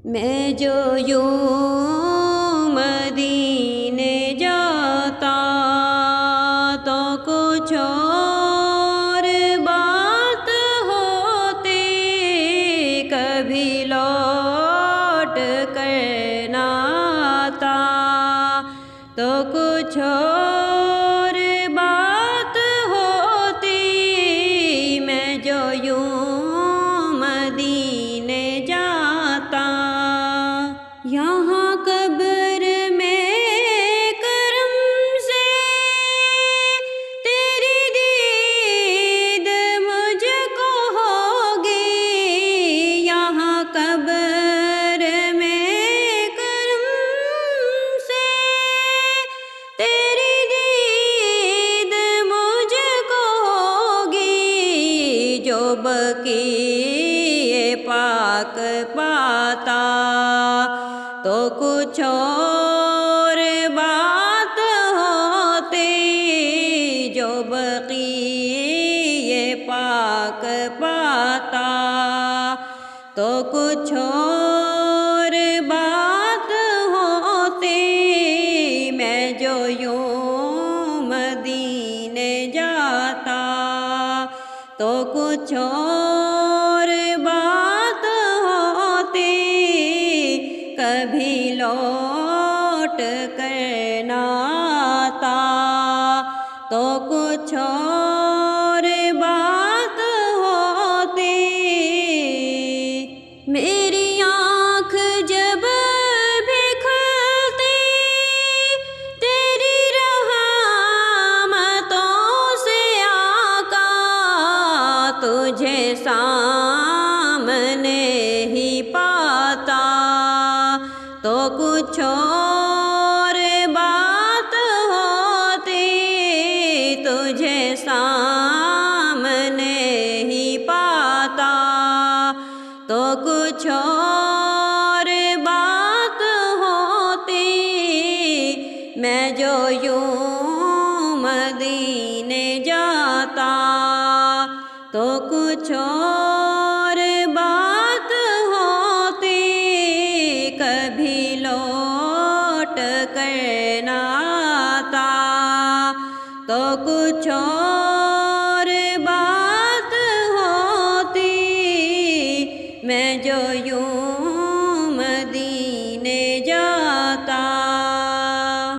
میں جو یوں مدینے جاتا تو کچھ اور بات ہوتی، کبھی لوٹ کر نہ آتا تو کچھ اور بات ہوتی۔ میں جو یوں مدینے جاتا، یہاں قبر میں کرم سے تیری دید مجھ کو ہوگی، یہاں قبر میں کرم سے تیری دید مجھ کو ہوگی، جو بقیع پاک پاتا تو کچھ اور بات ہوتی، جو بقیع پاک پاتا تو کچھ اور بات ہوتی۔ میں جو یوں مدینے جاتا تو کچھ اور بات ہوتی، کبھی لوٹ کر نہ آتا تو کچھ اور بات ہوتی۔ میری آنکھ جب بھی کھلتی تیری رحمتوں سے آقا، تجھے سامنے ہی پاتا تو کچھ اور بات ہوتی، تجھے سامنے ہی پاتا تو کچھ اور بات ہوتی۔ میں جو یوں مدینے جاتا تو کچھ اور بات ہوتی، کبھی لوٹ کر نہ آتا تو کچھ اور